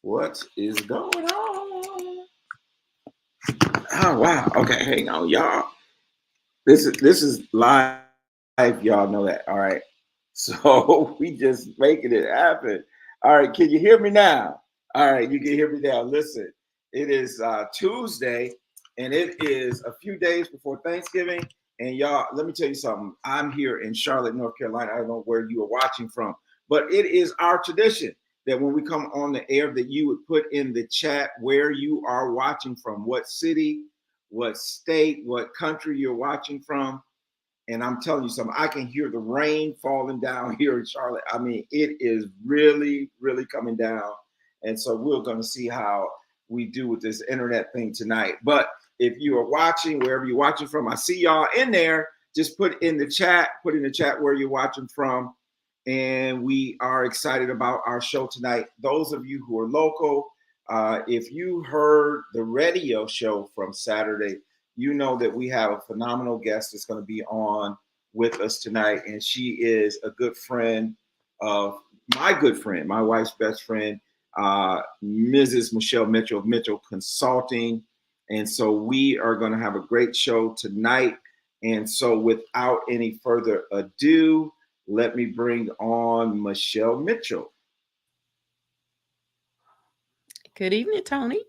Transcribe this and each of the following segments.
What is going on? Oh wow. Okay, hang on, y'all. This is live. Y'all know that. All right. So we just making it happen. All right. Can you hear me now? All right. You can hear me now. Listen, it is Tuesday, and it is a few days before Thanksgiving. And y'all, let me tell you something. I'm here in Charlotte, North Carolina. I don't know where you are watching from, but it is our tradition that when we come on the air, that you would put in the chat where you are watching from, what city, what state, what country you're watching from. And I'm telling you something, I can hear the rain falling down here in Charlotte. I mean, it is really, really coming down. And so we're going to see how we do with this internet thing tonight. But if you are watching, wherever you're watching from, I see y'all in there. Just put in the chat where you're watching from. And we are excited about our show tonight. Those of you who are local, if you heard the radio show from Saturday, you know that we have a phenomenal guest that's going to be on with us tonight. And she is a good friend of my good friend, my wife's best friend, Mrs. Michelle Mitchell of Mitchell Consulting. And so we are going to have a great show tonight. And so without any further ado, let me bring on Michelle Mitchell. Good evening, Tony.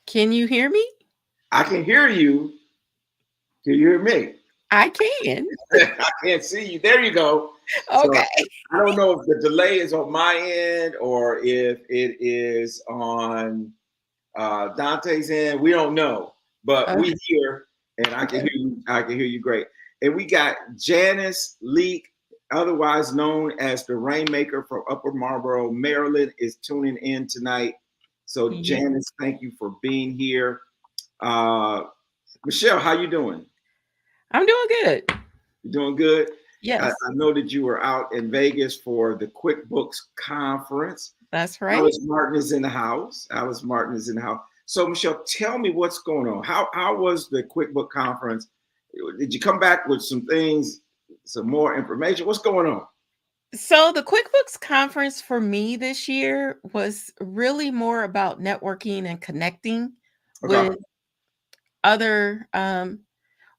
Can you hear me? I can hear you. Can you hear me? I can. I can't see you. There you go. Okay. So I don't know if the delay is on my end or if it is on Dante's end. We don't know, but we hear, and I can hear you. I can hear you great. And we got Janice Leak, otherwise known as the Rainmaker from Upper Marlboro, Maryland, is tuning in tonight. So Janice, thank you for being here. Michelle, how you doing? I'm doing good. You doing good? Yes. I know that you were out in Vegas for the QuickBooks conference. That's right. Alice Martin is in the house. Alice Martin is in the house. So Michelle, tell me what's going on. How was the QuickBook conference? Did you come back with some things, some more information? What's going on? So the QuickBooks conference for me this year was really more about networking and connecting with other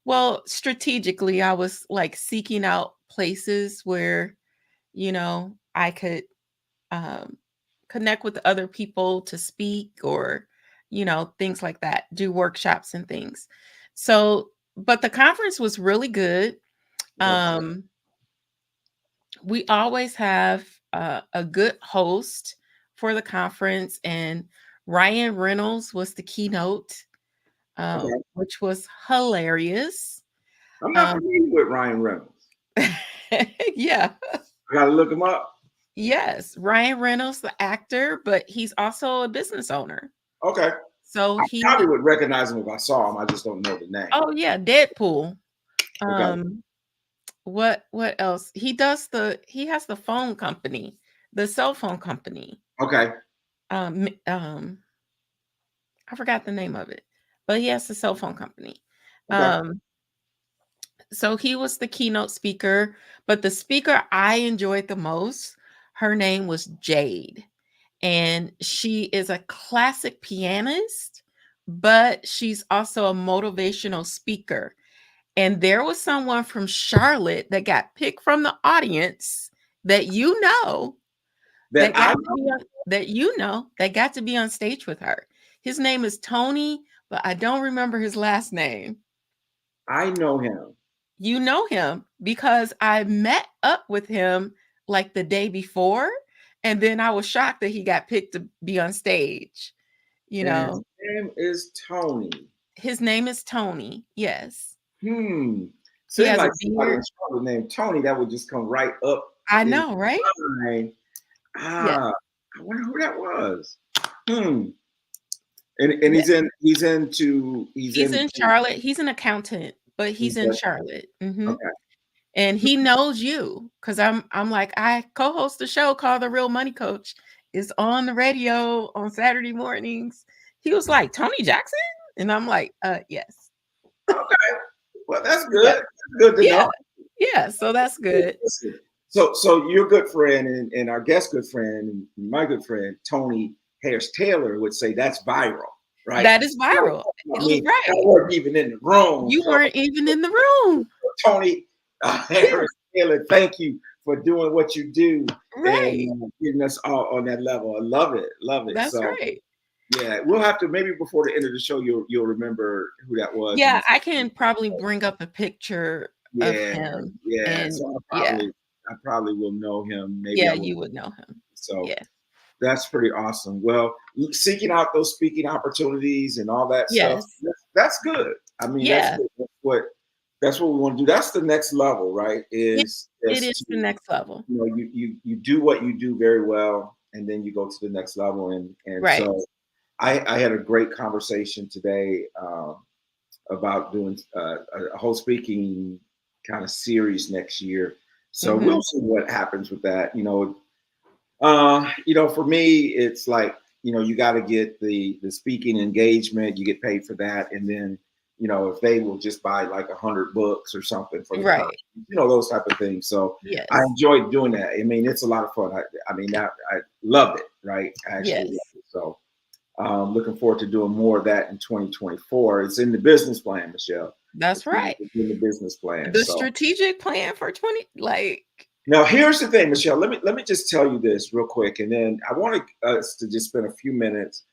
well, strategically, I was like seeking out places where, I could connect with other people to speak or, things like that, do workshops and things. So, but the conference was really good. We always have a good host for the conference, and Ryan Reynolds was the keynote, which was hilarious. I'm not familiar with Ryan Reynolds. Yeah. I gotta look him up. Yes, Ryan Reynolds, the actor, but he's also a business owner. Okay. So I probably would recognize him if I saw him. I just don't know the name. Oh yeah, Deadpool. Okay. What else? He has the phone company, the cell phone company. Okay. I forgot the name of it, but he has the cell phone company. Okay. So he was the keynote speaker, but the speaker I enjoyed the most, her name was Jade. And she is a classic pianist, but she's also a motivational speaker. And there was someone from Charlotte that got picked from the audience that that got to be on stage with her. His name is Tony, but I don't remember his last name. I know him. You know him because I met up with him like the day before, and then I was shocked that he got picked to be on stage. His name is Tony. His name is Tony. Yes. Seems like somebody named Tony that would just come right up. I know, right? I wonder who that was. And he's in Charlotte. He's an accountant, but he's in Charlotte. Okay. And he knows you because I'm like, I co-host a show called The Real Money Coach. It's on the radio on Saturday mornings. He was like, Tony Jackson? And I'm like, yes. Okay. Well, that's good. Yeah. Good to know. Yeah, so that's good. So your good friend and our guest good friend and my good friend Tony Harris Taylor would say that's viral, right? That is viral. I mean, I Right. wasn't even in the room. You So weren't even in the room. Tony Yeah, Harris Taylor, thank you for doing what you do right. and getting us all on that level. I love it, love it. That's So right. yeah, we'll have to maybe before the end of the show you'll remember who that was. And Yeah, I can probably bring up a picture of yeah, him yeah. and So yeah, I probably will know him. Maybe yeah, I will. you would know him. So Yeah. that's pretty awesome. Well, seeking out those speaking opportunities and all that stuff, Yes. that's good. I mean, that's Yeah. good. That's what we want to do. That's the next level, right? Yeah. It Is is to the next level. you do what you do very well, and then you go to the next level. And Right. so I had a great conversation today about doing a whole speaking kind of series next year. So Hmm. we'll see what happens with that. For me, it's like, you got to get the speaking engagement, you get paid for that. And then, if they will just buy like 100 books or something for the conference, Right. those type of things. So I Yes. enjoyed doing that. I mean, it's a lot of fun. I loved it, right? I actually loved Yes. it. So looking forward to doing more of that in 2024. It's in the business plan, Michelle. That's right. It's in the business plan. The So strategic plan for 20, like, now, here's the thing, Michelle. Let me just tell you this real quick, and then I want us to just spend a few minutes,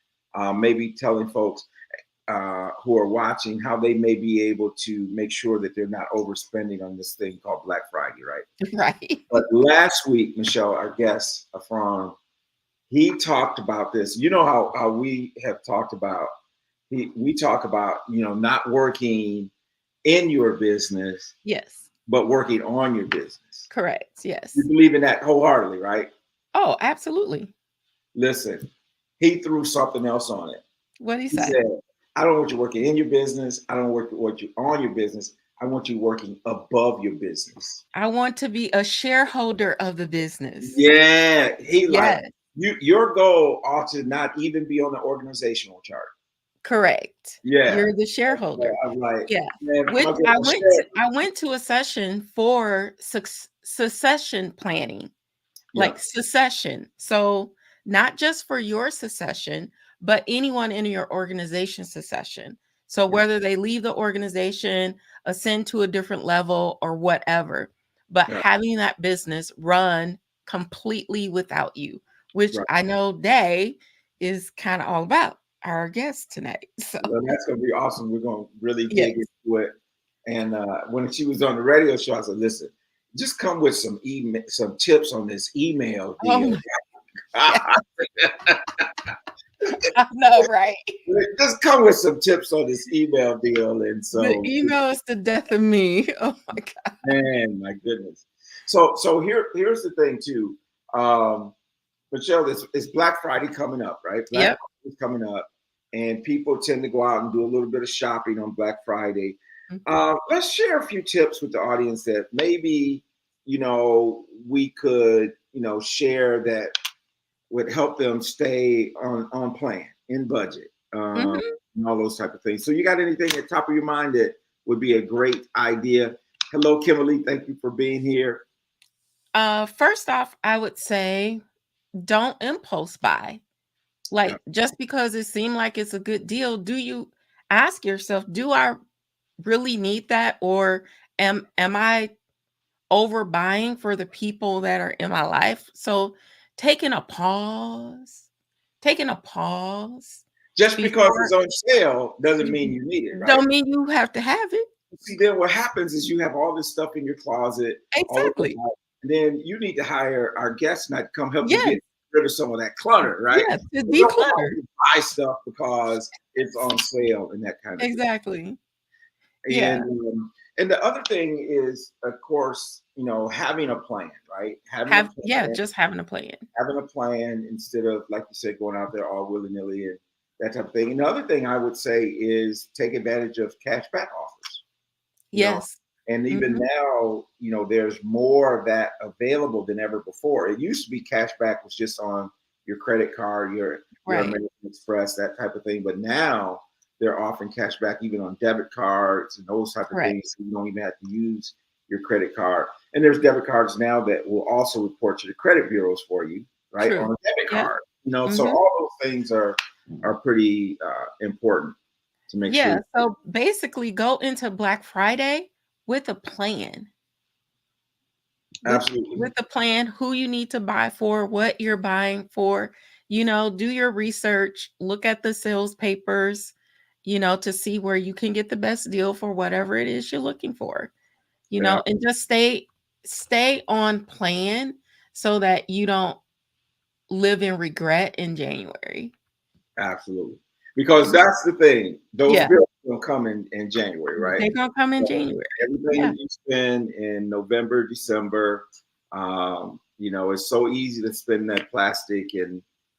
maybe telling folks who are watching how they may be able to make sure that they're not overspending on this thing called Black Friday, right? right. But last week, Michelle, our guest, Afron, he talked about this. You know how we have talked about. We talk about not working in your business, Yes. but working on your business. Correct. You Yes. believe in that wholeheartedly, right? Oh, absolutely. Listen, he threw something else on it. What did he He say? said, I don't want you working in your business. I don't want you on your business. I want you working above your business. I want to be a shareholder of the business. Yeah. He like Yes. your goal ought to not even be on the organizational chart. Correct. Yeah. You're the shareholder. I'm like, Yeah. man, I'm Which gonna get my share. I went to a session for succession planning, Yeah. like succession. So not just for your succession, but anyone in your organization succession. So Yeah. whether they leave the organization, ascend to a different level or whatever, but Yeah. having that business run completely without you, which Right. I know Day is kind of all about, our guest tonight. So Well, that's gonna be awesome. We're gonna really dig yes. into it. And when she was on the radio show, I said, "Listen, just come with some tips on this email Oh deal. my God. I know, right? Just come with some tips on this email deal." And The so, email is the death of me. Oh my God. man, my goodness. So here's the thing too, Michelle. It's Black Friday coming up, right? Black Yep. Friday is coming up, and people tend to go out and do a little bit of shopping on Black Friday. Mhm. Let's share a few tips with the audience that maybe we could share that would help them stay on plan, in budget, Mhm. and all those type of things. So you got anything at the top of your mind that would be a great idea? Hello, Kimberly. Thank you for being here. First off, I would say don't impulse buy. Yeah, Like just because it seemed like it's a good deal, do you ask yourself, do I really need that, or am I overbuying for the people that are in my life? So taking a pause, taking a pause just because before it's on sale doesn't mean you need it, right? don't mean you have to have it. See, then what happens is you have all this stuff in your closet, all of Exactly. that, and then you need to hire our guest night to come help you Yes. get rid of some of that clutter, right? Yes. To So don't go out declutter. and buy stuff because it's on sale and that kind of thing. Exactly. And Yeah. and the other thing is, of course, having a plan, right? Just having a plan. Having a plan instead of, like you said, going out there all willy nilly and that type of thing. And the other thing I would say is take advantage of cashback offers. You know, Yes. and even Mhm. now, there's more of that available than ever before. It used to be cashback was just on your credit card, your Right. American Express, that type of thing. But now they're offering cashback even on debit cards and those type of Right. things. So you don't even have to use your credit card. And there's debit cards now that will also report to the credit bureaus for you, right, on True. a debit Yeah. card. You know, so Hmm. all those things are pretty important to make sure. Yeah. So basically, go into Black Friday with a plan. with Absolutely. with a plan, who you need to buy for, what you're buying for, do your research, look at the sales papers, to see where you can get the best deal for whatever it is you're looking for, Yeah, and just stay on plan so that you don't live in regret in January. absolutely. Because that's the thing. Those Yeah, bills will come in January, right? they're gonna come in So January. everything Yeah, that you spend in November, December, it's so easy to spend that plastic yeah,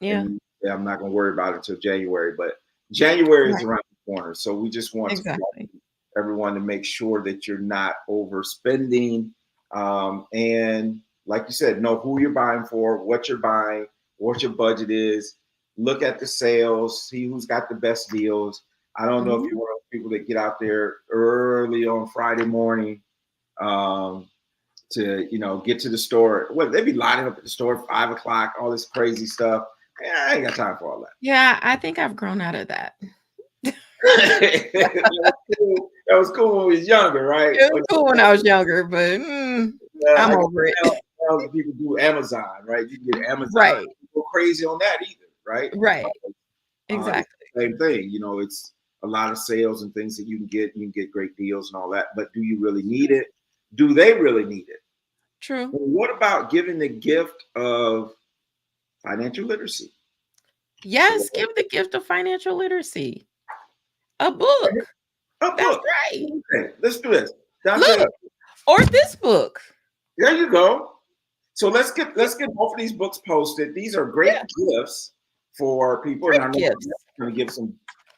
and yeah, I'm not gonna worry about it until January, but January is right, around the corner. So we just want to exactly. everyone to make sure that you're not overspending. And like you said, know who you're buying for, what you're buying, what your budget is. Look at the sales, see who's got the best deals. I don't know if Mhm. you're one of those people that get out there early on Friday morning um, to, get to the store. Well, they be lining up at the store at 5 o'clock, all this crazy stuff. Yeah, I ain't got time for all that. Yeah, I think I've grown out of that. That was cool when we was younger, right? It was cool when I was younger, but I I'm guess over it. now people do Amazon, right? You can get Amazon. Right, Go crazy on that either, right? right, It's exactly. the same thing. It's a lot of sales and things that you can get. You can get great deals and all that. But do you really need it? Do they really need it? True. And what about giving the gift of financial literacy? So Yes, give the gift of financial literacy. A book. a That's book. right. Okay, let's do this. Dante, Look, or this book. there you go. So let's get both of these books posted. These are great Yeah, gifts for people, and I great know we're gifts. going to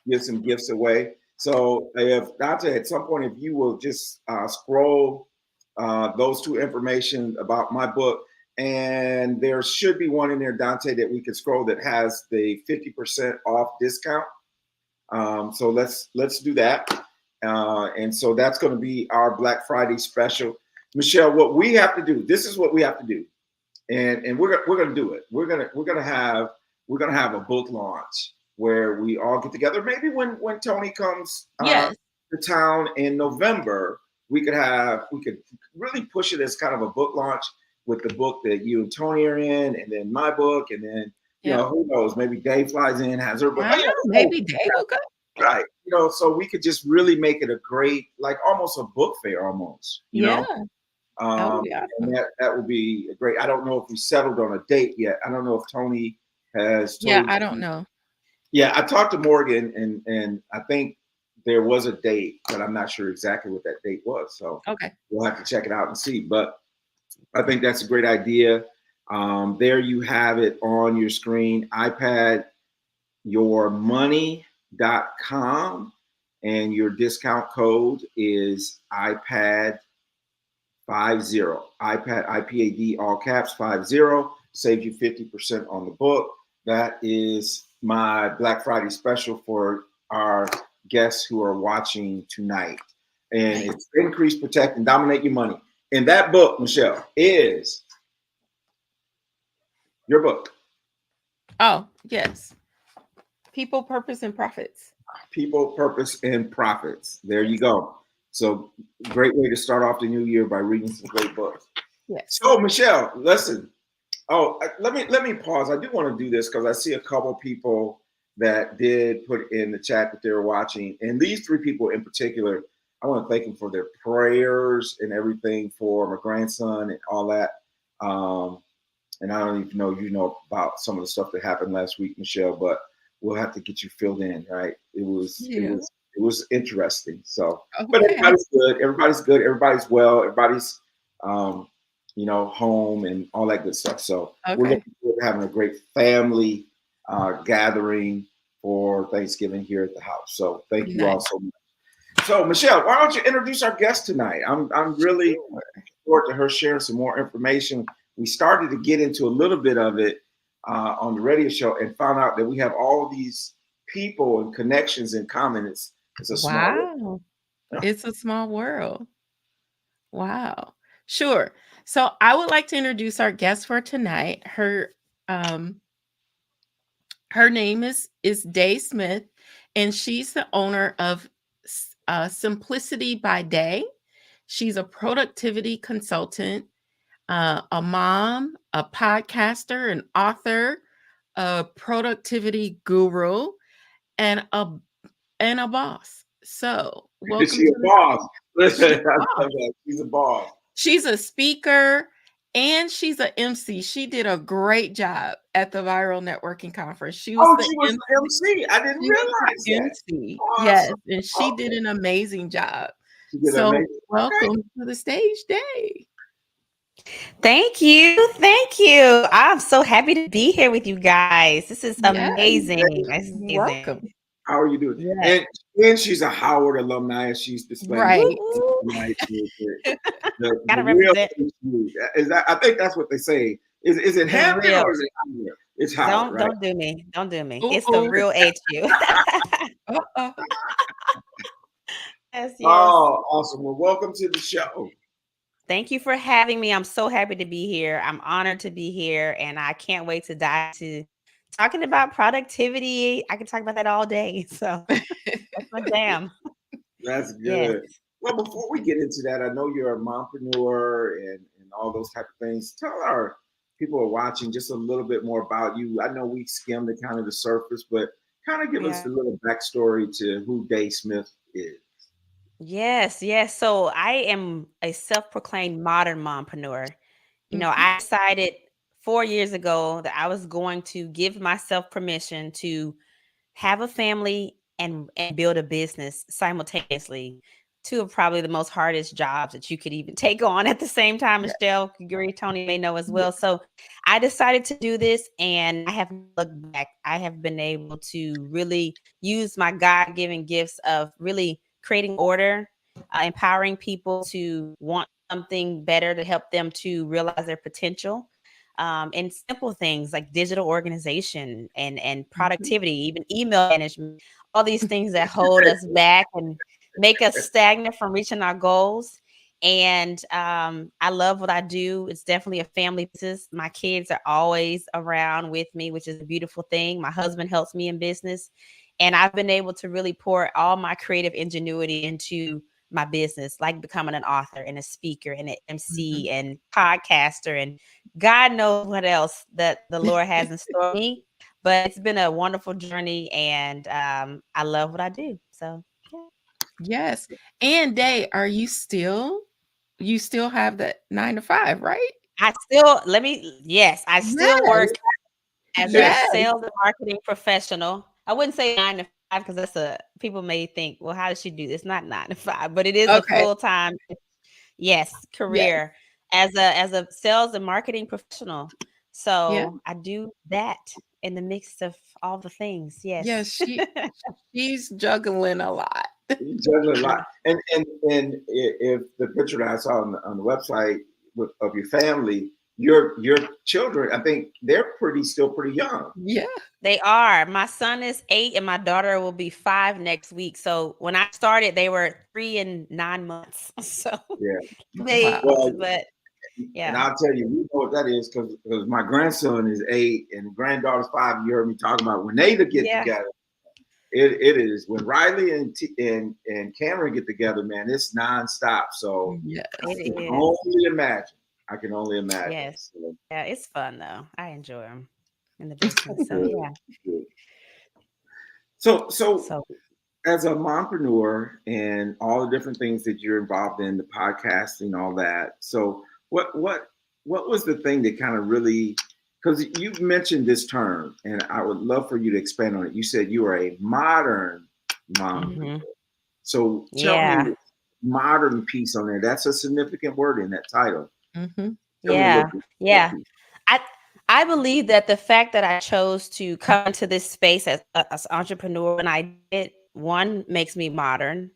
give some gifts away. So if Dante, at some point, if you will just scroll those two information about my book, and there should be one in there, Dante, that we can scroll that has the 50% off discount. So let's do that. And so that's going to be our Black Friday special. Michelle, what we have to do, this is what we have to do, and we're gonna do it. We're gonna have a book launch where we all get together. Maybe when Tony comes Yes. to town in November, we could really push it as kind of a book launch with the book that you and Tony are in, and then my book, and then Yep. who knows, maybe Dave flies in, has her book. I know. Maybe Dave will go. Right. So we could just really make it a great, like almost a book fair almost, Yeah, that would be and awesome. that would be a great. I don't know if we settled on a date yet. I don't know if Tony has Yeah, told I don't you. know. Yeah, I talked to Morgan and I think there was a date, but I'm not sure exactly what that date was. So Okay. we'll have to check it out and see. But I think that's a great idea. There you have it on your screen, iPadYourMoney.com, and your discount code is iPad 50. iPad IPAD all caps 50 saves you 50% on the book. That is my Black Friday special for our guests who are watching tonight. And Nice. it's Increase, Protect, and Dominate Your Money. And that book, Michelle, is your book. Oh, yes. People, Purpose, and Profits. People, Purpose, and Profits. There you Yes. go. So great way to start off the new year by reading some great books. Yes. So Michelle, listen. Oh, let me pause. I do want to do this because I see a couple people that did put in the chat that they were watching, and these three people in particular, I want to thank them for their prayers and everything for my grandson and all that. And I don't even know about some of the stuff that happened last week, Michelle, but we'll have to get you filled in, right? It was it Yeah. was it was interesting. So, but Okay. everybody's good. Everybody's good. Everybody's well. Everybody's home and all that good stuff. So we're Okay. looking forward to having a great family gathering for Thanksgiving here at the house. So thank you all Nice. so much. So Michelle, why don't you introduce our guest tonight? I'm really Sure. looking forward to her sharing some more information. We started to get into a little bit of it on the radio show and found out that we have all these people and connections in common. It's a small world. Wow. It's a small world. Wow. Sure. So I would like to introduce our guest for tonight. Um her name is Day Smith, and she's the owner of Simplicity by Day. She's a productivity consultant, a mom, a podcaster, an author, a productivity guru, and a boss. So, Is welcome she to a the boss? she's Listen, a boss. she's a boss. She's a speaker and she's a MC. She did a great job at the Viral Networking Conference. She was Oh, the she was the MC. MC. I didn't She was the realize that. MC. Yes, Awesome. and she did Okay. an amazing job. She did So, amazing. Okay. welcome to the stage, Day. Thank you. Thank you. I'm so happy to be here with you guys. This is Yes, amazing. This is amazing. welcome. How are you doing? Yeah. And she's a Howard alumni, and she's displaying Right. tonight the Gotta real represent HU. Is that? I think that's what they say. Is it the Hampton real. or is it Howard? It's Howard, right? Don't do me. Don't do me. It's the Uh-oh. real HU. Uh-oh. Yes, yes. Oh, awesome. Well, welcome to the show. Thank you for having me. I'm so happy to be here. I'm honored to be here, and I can't wait to dive to talking about productivity. I can talk about that all day. So that's my jam. That's Yes. good. Well, before we get into that, I know you're a mompreneur and all those type of things. Tell our people who are watching just a little bit more about you. I know we skimmed the kind of the surface, but kind of give us Yeah. a little backstory to who Day Smith is. Yes, yes. So I am a self-proclaimed modern mompreneur. Mhm. I decided 4 years ago that I was going to give myself permission to have a family and build a business simultaneously. Two of probably the most hardest jobs that you could even take on at the same time. Yeah. Michelle, Gary, Tony may know as well. So I decided to do this, and I have looked back. I have been able to really use my God-given gifts of really creating order, empowering people to want something better to help them to realize their potential. And simple things like digital organization and productivity, even email management, all these things that hold us back and make us stagnant from reaching our goals. And I love what I do. It's definitely a family business. My kids are always around with me, which is a beautiful thing. My husband helps me in business. And I've been able to really pour all my creative ingenuity into my business, like becoming an author and a speaker and an MC and podcaster and God knows what else that the Lord has in store for me. But it's been a wonderful journey, and I love what I do. So yeah. Yes. And Day, you still have that 9 to 5, right? I still Yes. work as a Yes. sales and marketing professional. I wouldn't say 9 to 5 because people may think, well, how does she do this? It's not 9 to 5, but it is a Okay. full-time, yes, Yes. career as a sales and marketing professional. Yeah. So I do that in the mix of all the things. Yes, Yes. she's juggling a lot. You juggle a lot. And if the picture that I saw on the website of your family, your children, I think they're still pretty young. Yeah. They are. My son is 8 and my daughter will be 5 next week. So when I started, they were 3 and 9 months. So Yeah. they, Well, but and yeah. I'll tell you, we know what that is because my grandson is 8 and granddaughter's 5. You heard me talking about when they get Yeah. together. It is when Riley and Cameron get together, man. It's nonstop. So Yes. I can only imagine. I can only imagine. Yes. So, Yeah, it's fun though. I enjoy them in the business. So yeah. good. So So as a mompreneur and all the different things that you're involved in, the podcasting, all that. So what was the thing that kind of really, because you've mentioned this term, and I would love for you to expand on it. You said you are a modern mompreneur. So tell yeah. me modern piece on there. That's a significant word in that title. Mm-hmm. Yeah. Yeah. I believe that the fact that I chose to come into this space as an entrepreneur when I did, one, makes me modern.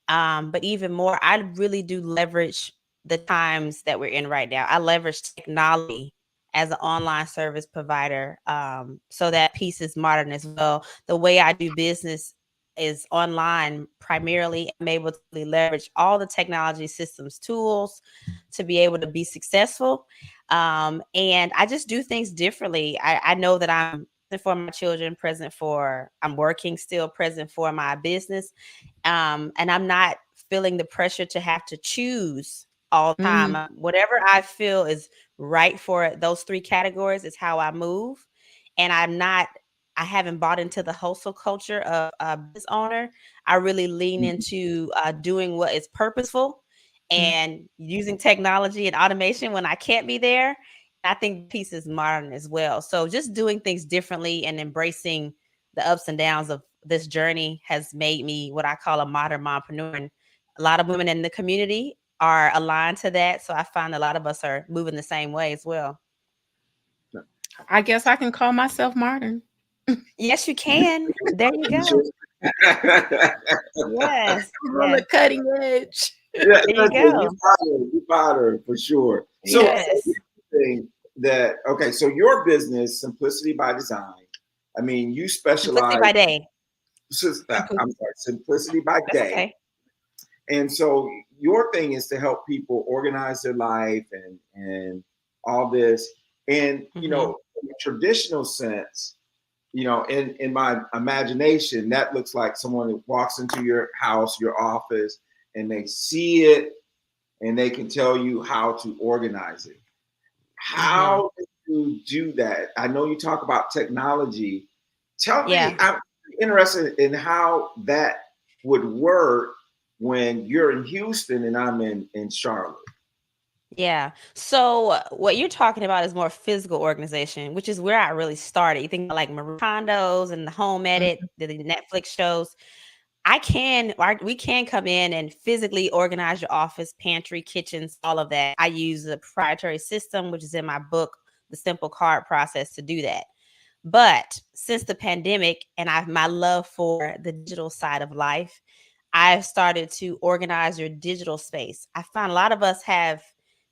But even more, I really do leverage the times that we're in right now. I leverage technology as an online service provider, so that piece is modern as well. The way I do business is online primarily. I'm able to really leverage all the technology systems tools to be able to be successful. And I just do things differently. I know that I'm present for my children, I'm working still, present for my business. And I'm not feeling the pressure to have to choose all the time. Whatever I feel is right for those three categories is how I move. And I haven't bought into the hustle culture of a business owner. I really lean into doing what is purposeful and using technology and automation when I can't be there. I think the piece is modern as well. So just doing things differently and embracing the ups and downs of this journey has made me what I call a modern mompreneur. And a lot of women in the community are aligned to that. So I find a lot of us are moving the same way as well. I guess I can call myself modern. Yes, you can. There you go. Yes. On the cutting edge. Yeah, There you go. You father for sure. So Yes. here's the thing that okay, so your business, Simplicity by Design. I mean, you specialize Simplicity by day. I'm sorry, Simplicity by That's Day. okay. And so your thing is to help people organize their life and all this. And you know, in a traditional sense, you know, in my imagination, that looks like someone who walks into your house, your office, and they see it and they can tell you how to organize it. How do you do that? I know you talk about technology. Tell me, I'm interested in how that would work when you're in Houston and I'm in Charlotte. Yeah. So what you're talking about is more physical organization, which is where I really started. You think about like Marie Kondo's and the home edit, the Netflix shows. We can come in and physically organize your office, pantry, kitchens, all of that. I use a proprietary system, which is in my book, The Simple Card Process, to do that. But since the pandemic and my love for the digital side of life, I've started to organize your digital space. I find a lot of us have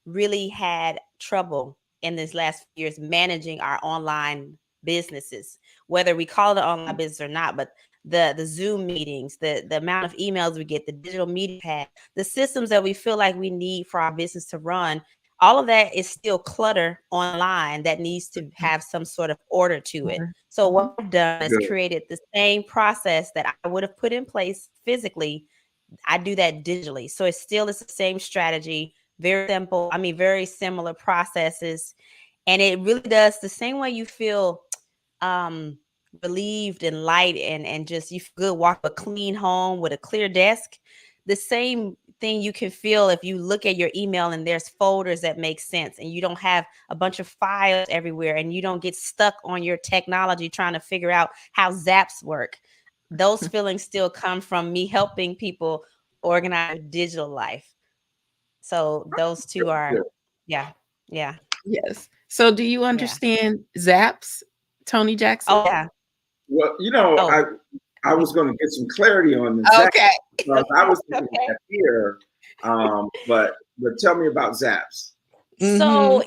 really had trouble in these last few years managing our online businesses, whether we call it an online business or not. But the Zoom meetings, the amount of emails we get, the digital media pad, the systems that we feel like we need for our business to run, all of that is still clutter online that needs to have some sort of order to it. So what I've done is created the same process that I would have put in place physically. I do that digitally. So it still is the same strategy, very simple. I mean, very similar processes. And it really does the same way you feel relieved and light and just you feel good, walk a clean home with a clear desk. The same thing you can feel if you look at your email and there's folders that make sense and you don't have a bunch of files everywhere and you don't get stuck on your technology trying to figure out how Zaps work. Those feelings still come from me helping people organize digital life. So those two are, yeah. Yes. So do you understand Zaps, Tony Jackson? Oh, yeah. Well, you know, I was going to get some clarity on the Zaps. I was thinking that here, but tell me about Zaps. So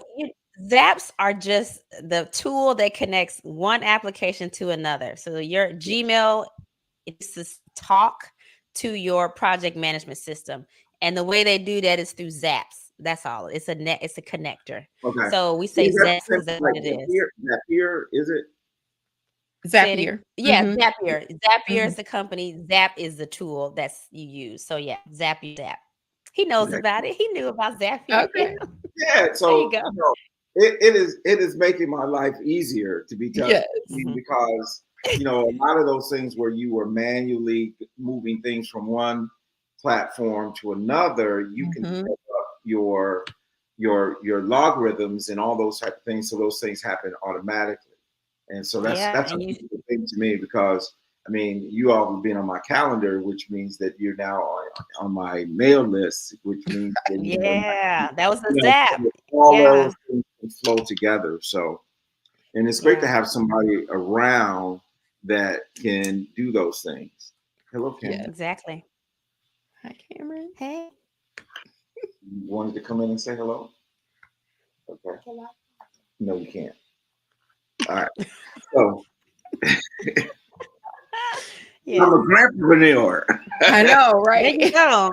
Zaps are just the tool that connects one application to another. So your Gmail is to talk to your project management system, and the way they do that is through Zaps. That's all. It's a connector. Okay. So we say Zaps is what it is. Zapier, is it? Zapier. Yeah, Zapier. Zapier is the company. Zap is the tool that's you use. So yeah, Zapier Zap. He knows about it. He knew about Zapier. Okay. Yeah. So there you go. It is making my life easier, to be telling you, because you know, a lot of those things where you were manually moving things from one platform to another, you can set up your logarithms and all those type of things, so those things happen automatically. And so that's a good thing to me, because I mean, you all have been on my calendar, which means that you're now on my mail list, which means that that was the Zap. All those things can flow together. So, and it's great to have somebody around that can do those things. Hello, Cameron. Yeah, exactly. Hi, Cameron. Hey. You wanted to come in and say hello? Okay. No, you can't. All right. So Yes. I'm a grandpreneur. I know, There right? you go.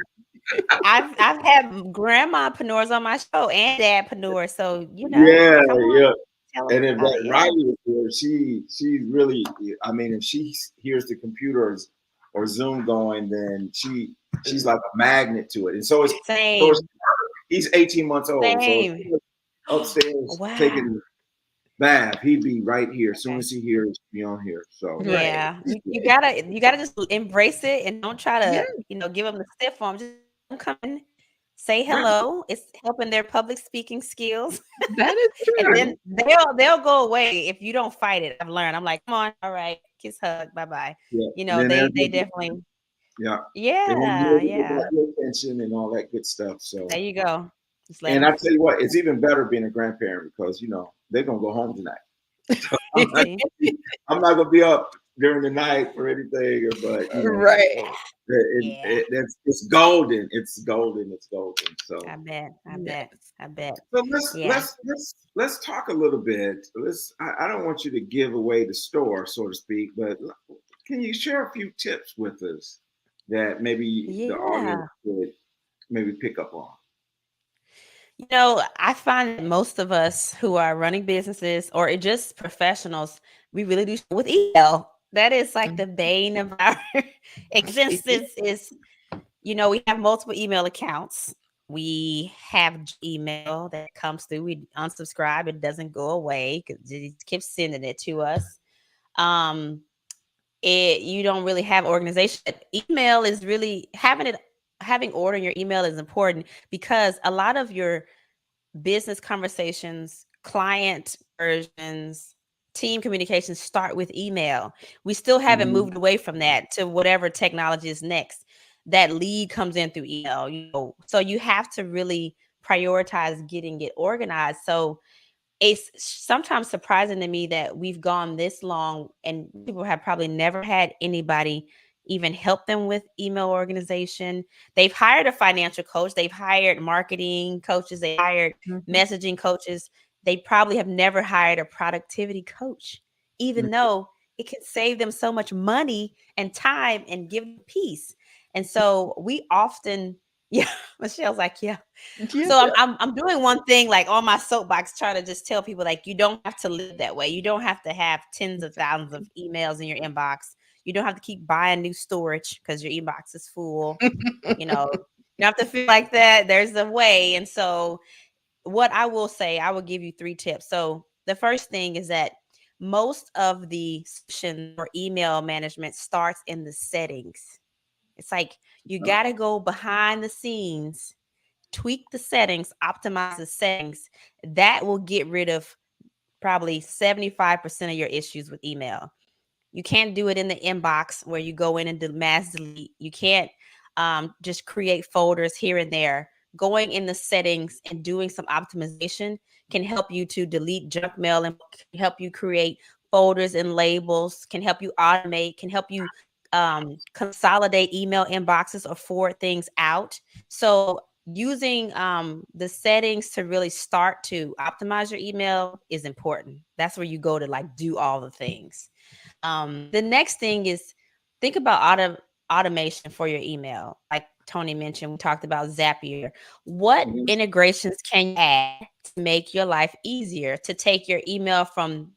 I've had grandmapreneurs on my show and dadpreneurs, so Yeah, come on, yeah. tell us And if about that it. Yeah. Riley is there, she's really. I mean, if she hears the computers or Zoom going, then she's like a magnet to it. And so it's Same. he's 18 months old, so Same. if he was upstairs Wow. taking a bath, he'd be right here as soon as he hears me on here. So Right. Yeah, you gotta just embrace it and don't try Yeah. to give them the stiff arm. Just come in, say hello. It's helping their public speaking skills, That is and true. then they'll go away if you don't fight it. I've learned. I'm like, come on, all right, kiss, hug, bye bye. yeah. They Then definitely, yeah. yeah. Your attention and all that good stuff. So There you go. Just let and them I tell you what, it's even better being a grandparent because they're gonna go home tonight. So see. I'm not gonna be up during the night for anything, but Right. Yeah. it's golden. It's golden. It's golden. So I bet. Yes. so Yeah. let's talk a little bit. I don't want you to give away the store, so to speak, but can you share a few tips with us that maybe the Yeah. audience could maybe pick up on? I find that most of us who are running businesses or just professionals, we really do with email. That is like the bane of our existence. We have multiple email accounts. We have email that comes through. We unsubscribe. It doesn't go away because it keeps sending it to us. You don't really have organization. Email is really having order in your email is important because a lot of your business conversations, client versions, team communications start with email. We still haven't Mhm. moved away from that to whatever technology is next. That lead comes in through email, so you have to really prioritize getting it organized. So it's sometimes surprising to me that we've gone this long and people have probably never had anybody even help them with email organization. They've hired a financial coach, they've hired marketing coaches, they hired messaging coaches. They probably have never hired a productivity coach, even though it can save them so much money and time and give them peace. And so we often, yeah, Michelle's like, yeah. So I'm doing one thing like on my soapbox, trying to just tell people like you don't have to live that way. You don't have to have tens of thousands of emails in your inbox. You don't have to keep buying new storage because your inbox is full. You don't have to feel like that. There's a way. And so what I will say, I will give you 3 tips. So the first thing is that most of the session or email management starts in the settings. It's like you got to go behind the scenes, tweak the settings, optimize the settings. That will get rid of probably 75% of your issues with email. You can't do it in the inbox where you go in and do mass delete. You can't just create folders here and there. Going in the settings and doing some optimization can help you to delete junk mail and can help you create folders and labels, can help you automate, can help you consolidate email inboxes or forward things out. So using the settings to really start to optimize your email is important. That's where you go to like do all the things. The next thing is think about automation for your email. Like Tony mentioned, we talked about Zapier. What integrations can you add to make your life easier, to take your email from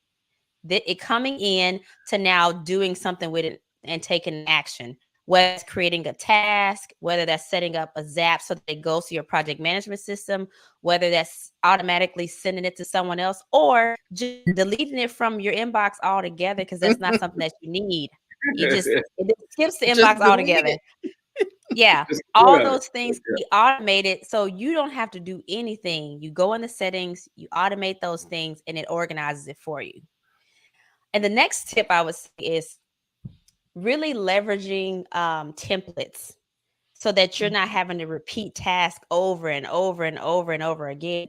it coming in to now doing something with it and taking action? Whether it's creating a task, whether that's setting up a Zap so that it goes to your project management system, whether that's automatically sending it to someone else, or just deleting it from your inbox altogether because that's not something that you need. It skips the inbox altogether. Yeah, all those things can be automated, so you don't have to do anything. You go in the settings, you automate those things, and it organizes it for you. And the next tip I would say is really leveraging templates so that you're not having to repeat tasks over and over and over and over again.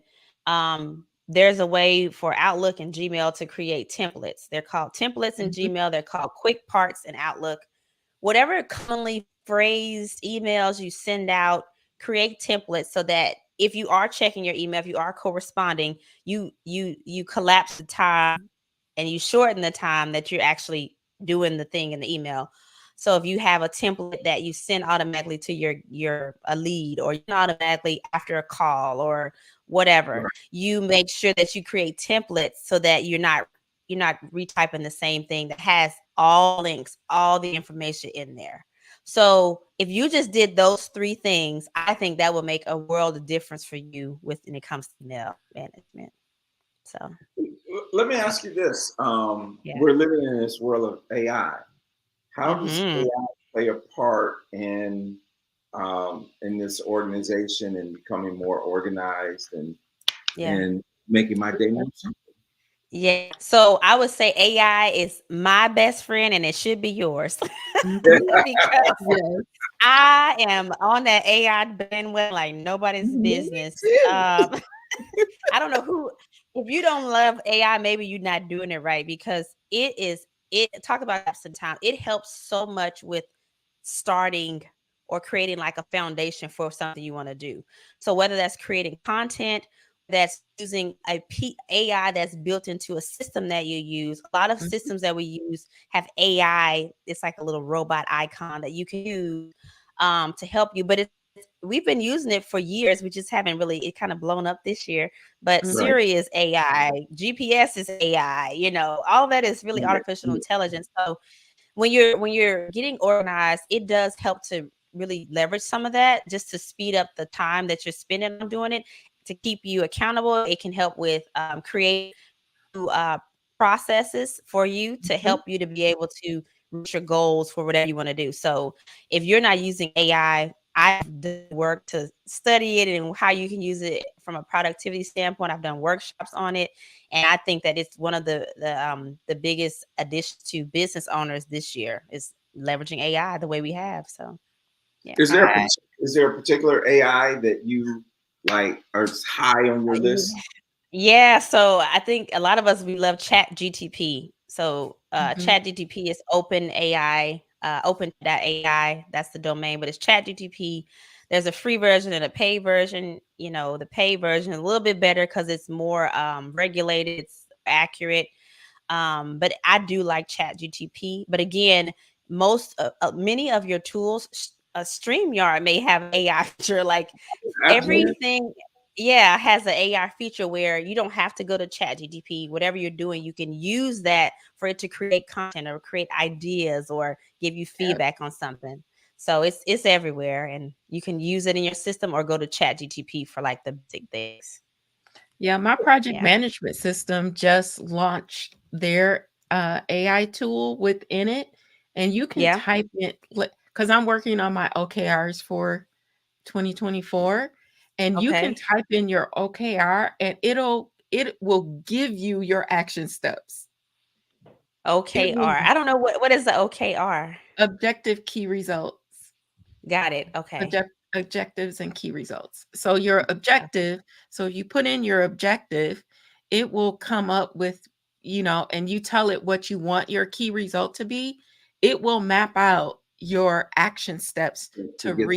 There's a way for Outlook and Gmail to create templates. They're called templates in Gmail. They're called quick parts in Outlook. Whatever commonly phrased emails you send out, create templates so that if you are checking your email, if you are corresponding, you collapse the time and you shorten the time that you're actually doing the thing in the email. So if you have a template that you send automatically to your a lead, or you automatically after a call or whatever, Right. you make sure that you create templates so that you're not retyping the same thing that has all links, all the information in there. So if you just did those 3 things, I think that would make a world of difference for you when it comes to email management. So Let me ask you this. yeah. We're living in this world of AI. How does Hmm. AI play a part in this organization and becoming more organized Yeah. and making my day more simple? Yeah. So I would say AI is my best friend and it should be yours. Mhm. Because Yes. I am on that AI bandwagon like nobody's Me business. too. I don't know who, if you don't love AI, maybe you're not doing it right, because it talk about apps and time. It helps so much with starting or creating like a foundation for something you want to do. So whether that's creating content, that's using AI that's built into a system that you use. A lot of Mhm. systems that we use have AI. It's like a little robot icon that you can use to help you. But we've been using it for years. We just haven't really, it kind of blown up this year. But Mhm. Right. Siri is AI, GPS is AI, all that is really Yeah. artificial intelligence. So when you're getting organized, it does help to really leverage some of that just to speed up the time that you're spending on doing it, to keep you accountable. It can help with create new processes for you to Mhm. help you to be able to reach your goals for whatever you want to do. So if you're not using AI, I've done work to study it and how you can use it from a productivity standpoint. I've done workshops on it, and I think that it's one of the biggest additions to business owners this year is leveraging AI the way we have. So yeah. Is there a, I is there a particular AI that you like are high on your Yeah. list? Yeah, so I think a lot of us, we love Chat GTP. So Mhm. Chat GTP is open AI, open.ai. That's the domain, but it's Chat GTP. There's a free version and a paid version. The paid version is a little bit better because it's more regulated, it's accurate. But I do like Chat GTP. But again, many of your tools, StreamYard may have AI feature, like Absolutely. everything, yeah, has an AI feature where you don't have to go to Chat GTP. Whatever you're doing, you can use that for it to create content or create ideas or give you Yep. feedback on something. So it's everywhere, and you can use it in your system or go to Chat GTP for like the basic things. Yeah, my project Yeah. management system just launched their AI tool within it, and you can Yeah. type it because I'm working on my OKRs for 2024, and you can Okay. type in your OKR and it will give you your action steps. It will OKR. I don't know what is the OKR. objective key results. Got it. Okay. Objectives and key results. So your objective, so you put in your objective, it will come up with, and you tell it what you want your key result to be. It will map out your action steps To to get there.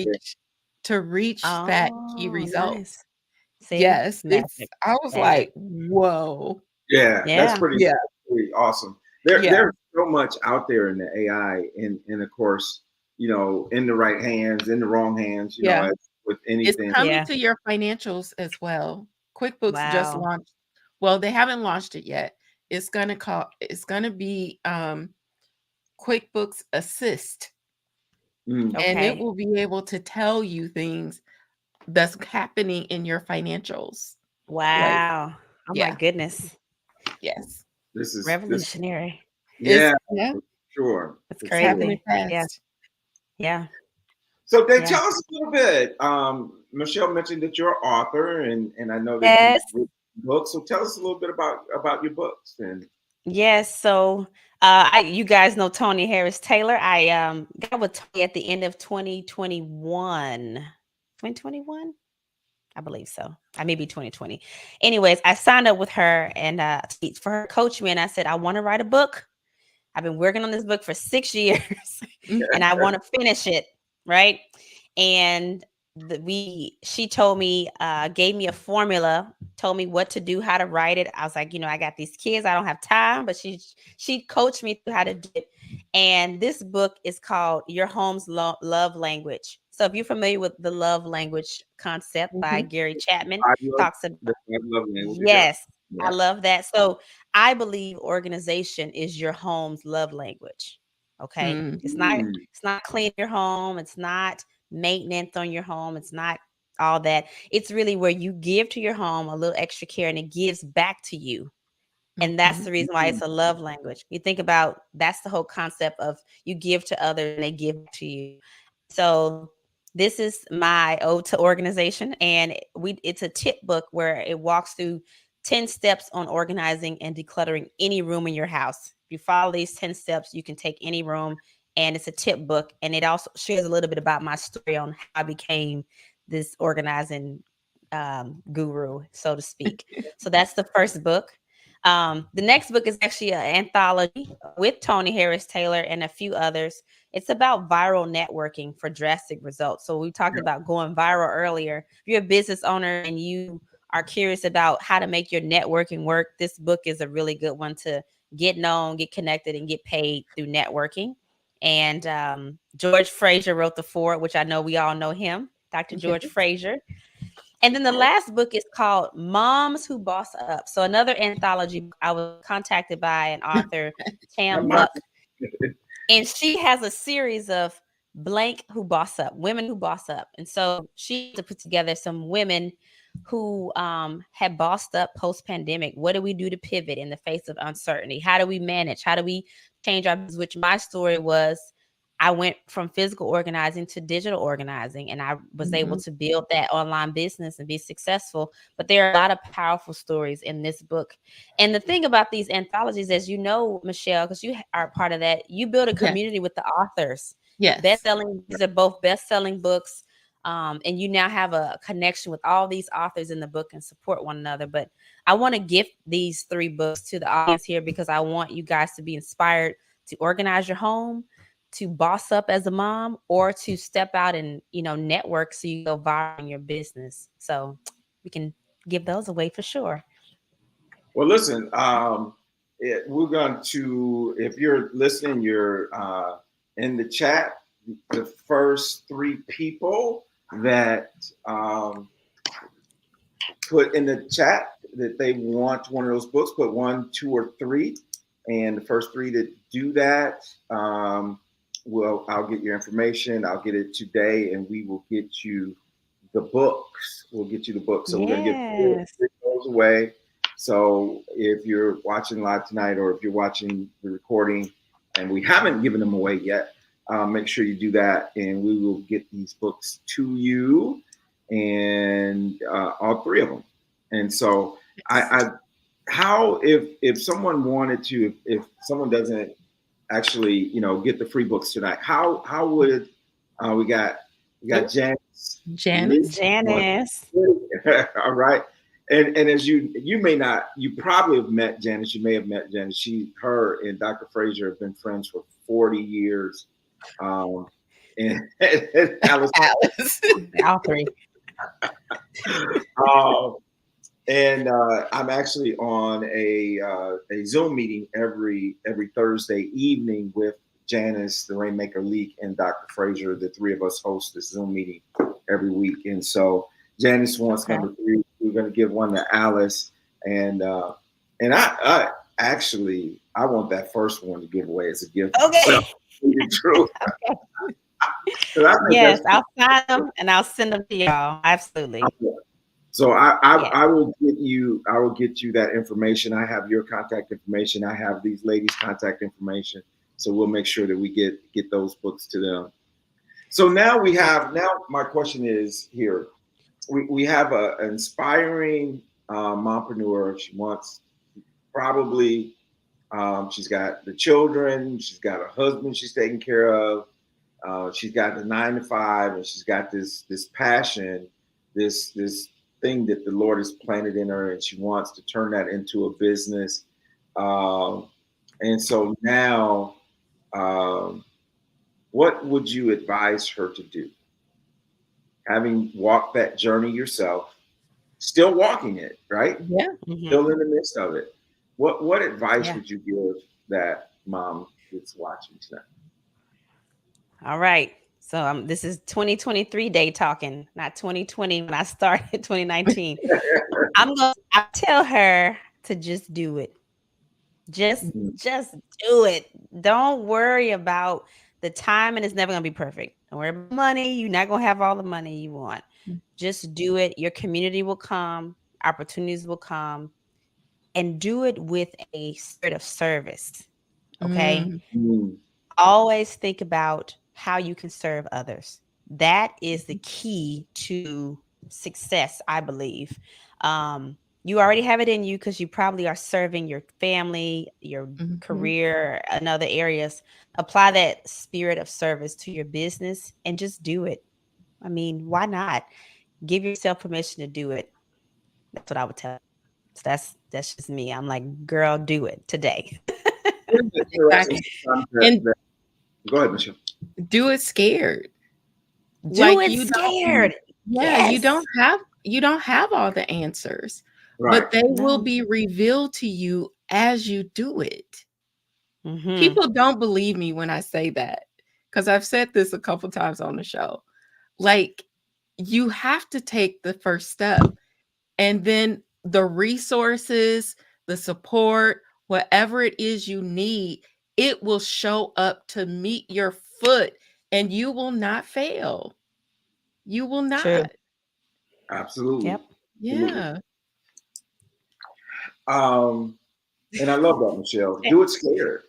reach that key Oh, result. nice. See? Yes, Magic. I was Magic. like, "Whoa." Yeah, that's Yeah. Yeah, pretty awesome. yeah. There's so much out there in the AI, and of course, in the right hands, in the wrong hands, Yeah. as with It's anything. coming Yeah. to your financials as well. QuickBooks just Wow. launched, well, they haven't launched it yet. It's gonna be, QuickBooks Assist, Mm. and it Okay. will be able to tell you things that's happening in your financials. Like, Wow. Oh my yeah, goodness. yes. This Revolutionary. It's yeah, yeah, for sure, That's for it's sure. happening crazy. Yeah. fast. Yeah. So they Yeah. tell us a little bit. Michelle mentioned that you're an author, and I know that you've Yes. written books. So tell us a little bit about your books. And Yes. So you guys know Tony Harris Taylor. I got with Tony at the end of 2021. 2021? I believe so. I may be 2020. Anyways, I signed up with her and for her to coach me, and I said, I want to write a book. I've been working on this book for 6 years and I want to finish it. Right. And she told me, gave me a formula, told me what to do, how to write it. I was like, I got these kids, I don't have time, but she coached me through how to do it. And this book is called Your Home's Love Language. So if you're familiar with the love language concept by Gary Chapman, I love talks about, the five love languages. Yeah. yes, I love that. So I believe organization is your home's love language. Okay. It's not clean your home. It's not maintenance on your home. It's not all that. It's really where you give to your home a little extra care and it gives back to you. And that's the reason why it's a love language. You think about, that's the whole concept of you give to others and they give to you. So this is my ode to organization, and it's a tip book where it walks through 10 steps on organizing and decluttering any room in your house. If you follow these 10 steps, you can take any room, and it's a tip book. And it also shares a little bit about my story on how I became this organizing guru, so to speak. So that's the first book. The next book is actually an anthology with Tony Harris Taylor and a few others. It's about viral networking for drastic results. So we talked about going viral earlier. If you're a business owner and you are curious about how to make your networking work, this book is a really good one to get known, get connected, and get paid through networking. And George Fraser wrote The Ford, which I know we all know him, Dr. George Fraser. And then the last book is called Moms Who Boss Up. So another anthology. I was contacted by an author, Tam Buck, and she has a series of blank who boss up, women who boss up. And so she to put together some women who had bossed up post-pandemic. What do we do to pivot in the face of uncertainty? How do we manage? How do we change our business? Which my story was, I went from physical organizing to digital organizing, and I was able to build that online business and be successful. But there are a lot of powerful stories in this book. And the thing about these anthologies, as you know, Michelle, because you are part of that, you build a community with the authors. Yes. These are both best-selling books. And you now have a connection with all these authors in the book and support one another. But I want to gift these 3 books to the audience here because I want you guys to be inspired to organize your home, to boss up as a mom, or to step out and, network so you go viral in your business. So we can give those away for sure. Well, listen, we're going to, if you're listening, you're in the chat, the first 3 people that put in the chat that they want one of those books, put 1, 2, or 3. And the first 3 that do that, I'll get your information. I'll get it today, and we will get you the books. We'll get you the books. So we're going to give those away. So if you're watching live tonight, or if you're watching the recording and we haven't given them away yet, make sure you do that, and we will get these books to you, and all 3 of them. And so if someone wanted to, if someone doesn't actually, get the free books tonight, how would we got Janice. All right. And as you probably have met Janice. You may have met Janice. Her and Dr. Fraser have been friends for 40 years. And Alice. All 3. And I'm actually on a Zoom meeting every Thursday evening with Janice, the Rainmaker Leak, and Dr. Fraser. The 3 of us host this Zoom meeting every week. And so Janice wants number 3. We're going to give one to Alice, and I actually want that first one to give away as a gift. Okay. True. Okay. Yes, I'll sign them and I'll send them to y'all. Absolutely. So I will get you that information. I have your contact information. I have these ladies' contact information. So we'll make sure that we get those books to them. So now my question is here. We have an inspiring mompreneur. She wants probably she's got the children, she's got a husband she's taking care of. She's got the 9 to 5, and she's got this passion, this thing that the Lord has planted in her, and she wants to turn that into a business. And so now, what would you advise her to do? Having walked that journey yourself, still walking it, right? Yeah. Still in the midst of it. What advice would you give that mom that's watching tonight. All right. So this is 2023 day talking, not 2020 when I started 2019. I'll tell her to just do it. Just do it. Don't worry about the time, and it's never gonna be perfect. Don't worry about money. You're not gonna have all the money you want. Just do it. Your community will come, opportunities will come, and do it with a spirit of service. Okay. Always think about how you can serve others. That is the key to success, I believe. You already have it in you because you probably are serving your family, your career, and other areas. Apply that spirit of service to your business and just do it. I mean, why not? Give yourself permission to do it. That's what I would tell. So that's just me. I'm like, girl, do it today. Exactly. And go ahead, Michelle. Do it scared. Do it scared. Yeah, you don't have all the answers, but they will be revealed to you as you do it. People don't believe me when I say that, because I've said this a couple times on the show. Like, you have to take the first step, and then the resources, the support, whatever it is you need, it will show up to meet your foot, and you will not fail. You will not. True. Absolutely. Yep. Yeah. And I love that, Michelle. Do it scared.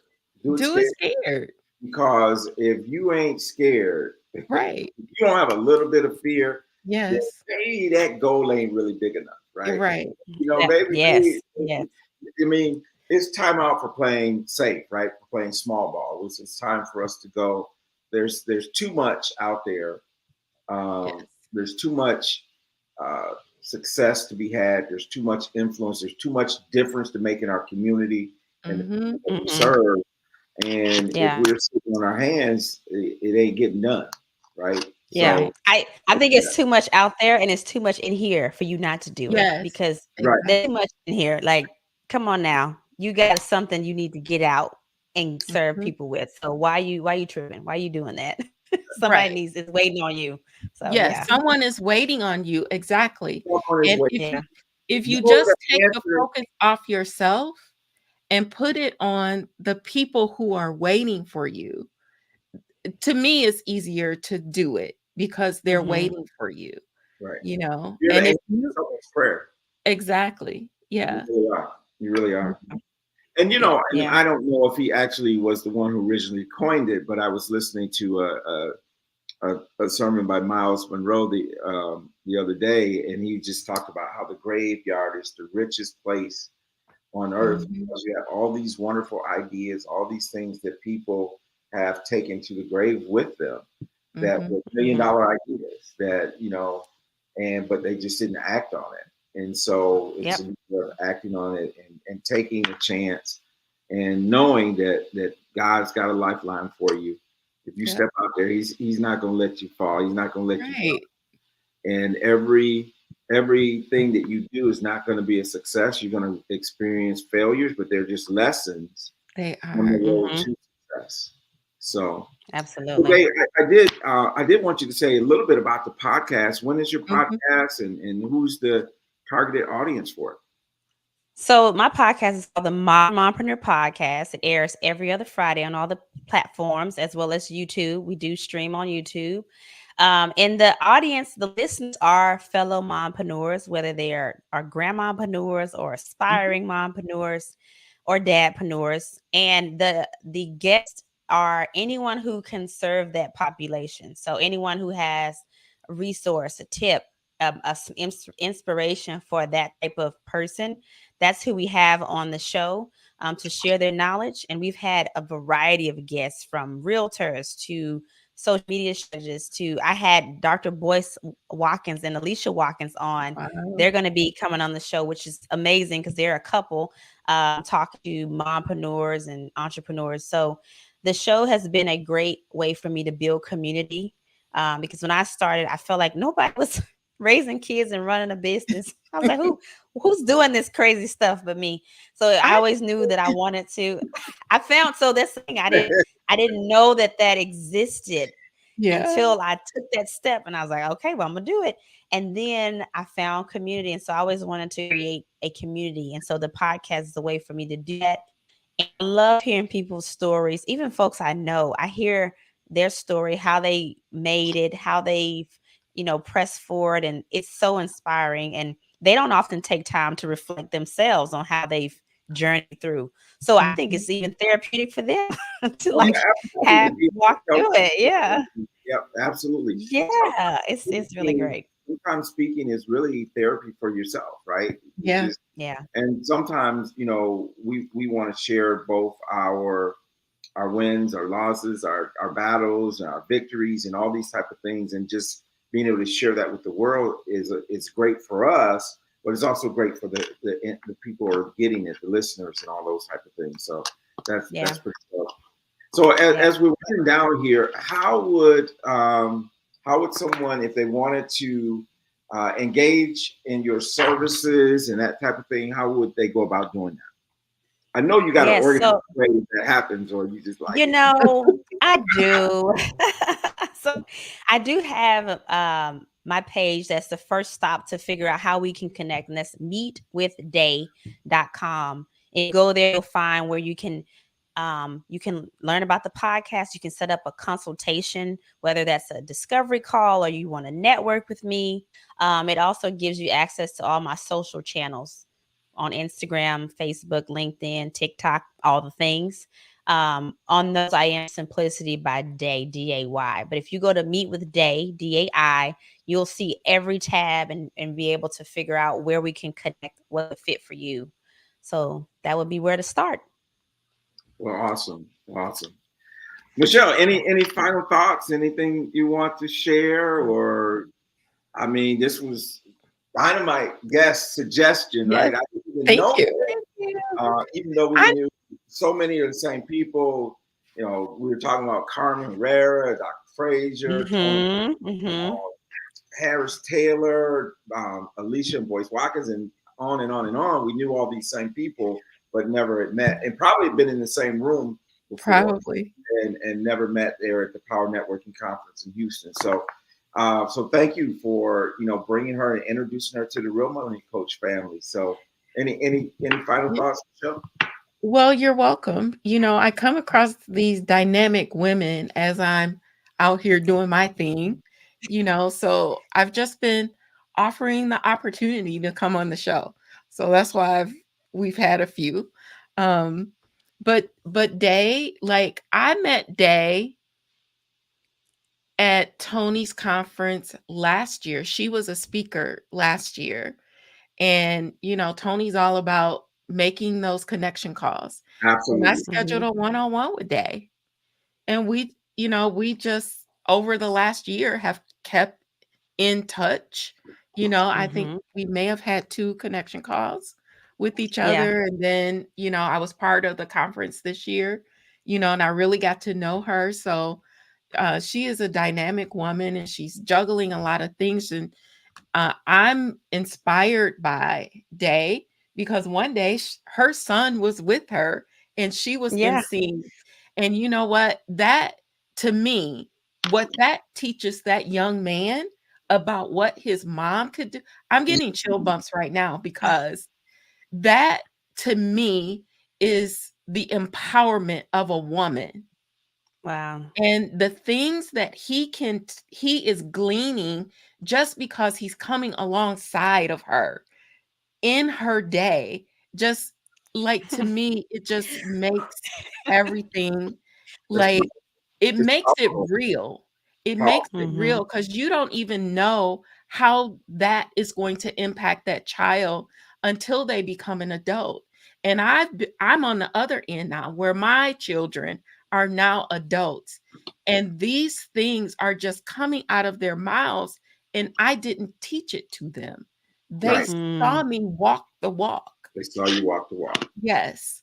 Do it scared. Because if you ain't scared, right? If you don't have a little bit of fear. Yes. Maybe that goal ain't really big enough, right? Right. You know, maybe. Yes. I mean, it's time out for playing safe, right? For playing small ball. It's time for us to go. There's too much out there. There's too much success to be had. There's too much influence. There's too much difference to make in our community and we serve. And if we're sitting on our hands, it ain't getting done, right? Yeah, so, I think it's too much out there and it's too much in here for you not to do it, because there's too much in here. Like, come on now, you got something you need to get out and serve people with. So why you tripping? Why are you doing that? Somebody is waiting on you. So someone is waiting on you. Exactly. And if you You just take the focus off yourself and put it on the people who are waiting for you, to me, it's easier to do it because they're waiting for you. Right. You know, and if prayer. Exactly. Yeah. You really are. And you know, and I don't know if he actually was the one who originally coined it, but I was listening to a sermon by Miles Monroe the other day, and he just talked about how the graveyard is the richest place on earth because you have all these wonderful ideas, all these things that people have taken to the grave with them that were $1 million ideas that, you know, but they just didn't act on it. And so it's acting on it and taking a chance and knowing that God's got a lifeline for you. If you step out there, he's not going to let you fall. He's not going to let you fall. And everything that you do is not going to be a success. You're going to experience failures, but they're just lessons. They are. On the road to success. So absolutely. Okay, I did want you to say a little bit about the podcast. When is your podcast and who's the targeted audience for it? So my podcast is called the Mompreneur Podcast. It airs every other Friday on all the platforms as well as YouTube. We do stream on YouTube. And the audience, the listeners are fellow mompreneurs, whether they are grandmopreneurs or aspiring mompreneurs or dadpreneurs. And the guests are anyone who can serve that population. So anyone who has a resource, a tip, some inspiration for that type of person. That's who we have on the show to share their knowledge. And we've had a variety of guests, from realtors to social media strategists to, I had Dr. Boyce Watkins and Alicia Watkins on. Wow. They're going to be coming on the show, which is amazing because they're a couple talking to mompreneurs and entrepreneurs. So the show has been a great way for me to build community because when I started, I felt like nobody was raising kids and running a business. I was like, who's doing this crazy stuff but me? So I always knew that I wanted to. I found, so that's the thing, I didn't know that existed until I took that step, and I was like, okay, well, I'm gonna do it. And then I found community, and so I always wanted to create a community, and so the podcast is a way for me to do that. And I love hearing people's stories, even folks I know. I hear their story, how they made it, how they've, pressed forward, and it's so inspiring. And they don't often take time to reflect themselves on how they've journeyed through. So I think it's even therapeutic for them to like have walk through it. Yeah. Yep, absolutely. Yeah, it's really great. Sometimes speaking is really therapy for yourself, right? Yeah. Yeah. And sometimes, we want to share both our wins, our losses, our battles, our victories, and all these type of things. And just being able to share that with the world is great for us, but it's also great for the people who are getting it, the listeners, and all those type of things. So that's pretty cool. So as we're running down here, how would someone, if they wanted to engage in your services and that type of thing, how would they go about doing that? I know you got to organize the way that happens, or you just like I do. So I do have my page. That's the first stop to figure out how we can connect, and that's meetwithday.com. And go there, you'll find where you can learn about the podcast. You can set up a consultation, whether that's a discovery call or you want to network with me. It also gives you access to all my social channels on Instagram, Facebook, LinkedIn, TikTok, all the things. On those, I am Simplicity by Day, D-A-Y. But if you go to Meet with Day, D-A-I, you'll see every tab and be able to figure out where we can connect, what would fit for you. So that would be where to start. Well, awesome. Michelle, any final thoughts? Anything you want to share? Or, I mean, this was dynamite guest suggestion, right? I didn't even know that. Even though we knew so many of the same people, we were talking about Carmen Herrera, Dr. Frazier, Harris Taylor, Alicia and Boyce Watkins, and on and on and on. We knew all these same people, but never had met, and probably been in the same room before, and never met there at the Power Networking Conference in Houston. So thank you for bringing her and introducing her to the Real Money Coach family. So any final thoughts, Michelle? Well, you're welcome. I come across these dynamic women as I'm out here doing my thing, so I've just been offering the opportunity to come on the show. So that's why we've had a few. But Day, like I met Day at Tony's conference last year. She was a speaker last year. And, Tony's all about making those connection calls. Absolutely. And I scheduled a one-on-one with Day. And we just over the last year have kept in touch. I think we may have had 2 connection calls with each other. And then, I was part of the conference this year, and I really got to know her. So she is a dynamic woman, and she's juggling a lot of things. And I'm inspired by Day because one day her son was with her and she was emceeing. And you know what? That, to me, what that teaches that young man about what his mom could do. I'm getting chill bumps right now because that, to me, is the empowerment of a woman. Wow. And the things that he is gleaning just because he's coming alongside of her in her day, just like, to me, it just makes everything like it makes it real. It makes it real because you don't even know how that is going to impact that child until they become an adult. And I'm on the other end now where my children are now adults. And these things are just coming out of their mouths. And I didn't teach it to them. They saw me walk the walk. They saw you walk the walk. Yes.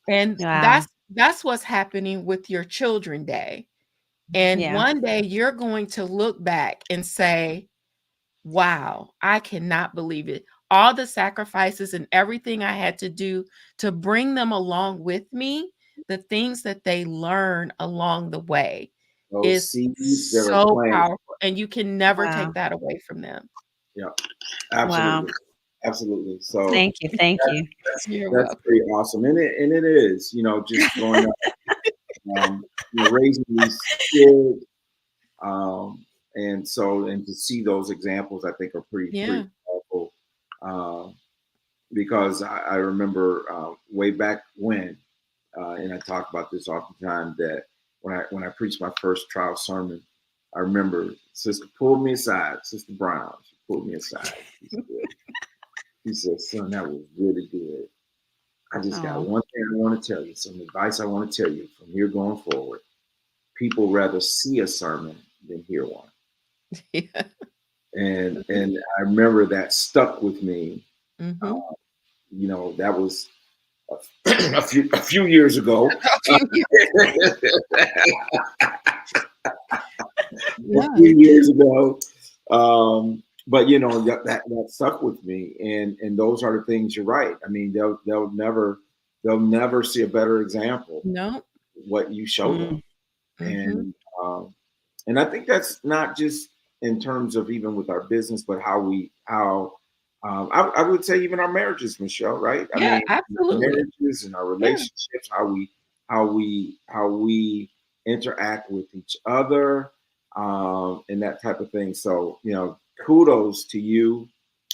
And that's what's happening with your children, Day. And one day you're going to look back and say, wow, I cannot believe it. All the sacrifices and everything I had to do to bring them along with me, the things that they learn along the way Those is seeds that are so planted. powerful, and you can never Wow. take that away from them. Yeah, Wow. absolutely, absolutely. So Thank you. Thank you. You're that's welcome. pretty awesome, and it is, just growing up, raising these kids, and to see those examples, I think are pretty Yeah. powerful. Because I remember way back when, and I talk about this oftentimes, that when I preached my first trial sermon, I remember Sister pulled me aside, Sister Brown. She pulled me aside. She said, "Son, that was really good. I just got Oh, one thing I want to tell you, some advice I want to tell you from here going forward. People rather see a sermon than hear one." Yeah. And I remember that stuck with me. Mhm. That was a few years ago. A few years. A Yeah. few years ago. But that stuck with me, and those are the things. You're right. I mean, they'll never see a better example No. what you show them, mm, Mhm. and I think that's not just in terms of even with our business, but I would say even our marriages, Michelle. Right? I Yeah, mean, our absolutely. marriages and our Yeah. relationships, how we interact with each other, and that type of thing. So kudos to you,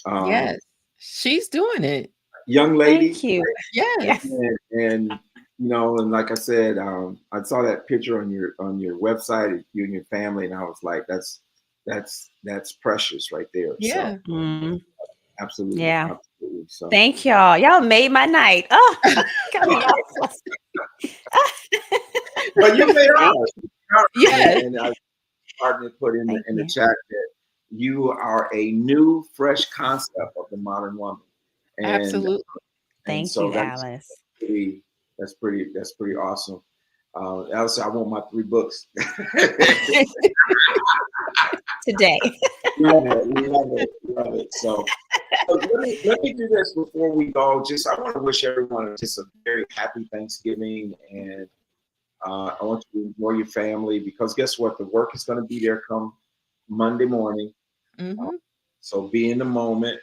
Yes. She's doing it. young lady. thank you. Yes. Yes. And like I said, I saw that picture on your website, you and your family, and I was like, that's precious right there. So Yeah. Mm, absolutely, yeah. absolutely. So, Thank y'all. Y'all made my night. Oh, got me all flustered. but you made Thank ours. Yes. And I started to put in thank the you. chat that you are a new, fresh concept of the modern woman, and Absolutely. Thank so you, that's Alice. pretty that's pretty awesome. Alice, I want my 3 books. Today. Love it, love it, love it. So let me do this before we go. I want to wish everyone just a very happy Thanksgiving, and I want you to enjoy your family, because guess what? The work is going to be there come Monday morning. Mhm. So be in the moment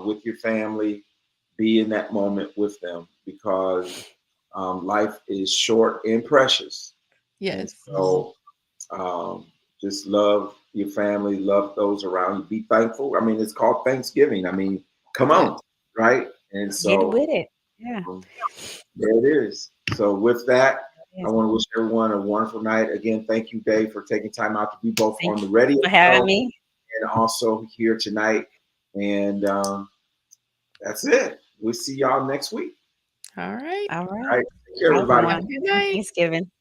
with your family. Be in that moment with them, because life is short and precious. And Yes. so um, just love your family, love those around you. Be thankful. I mean, it's called Thanksgiving. I mean, come Yes. on, right? And Get so with it. Yeah. um, there it is. So with that, I Yes. want to wish everyone a wonderful night. Again, thank you, Dave, for taking time out to be both Thank on the you radio for having show me. and also here tonight. And that's it. We'll see y'all next week. All right. All All right. right. Take care, Have a good everybody. Have a one. good Happy night. Thanksgiving.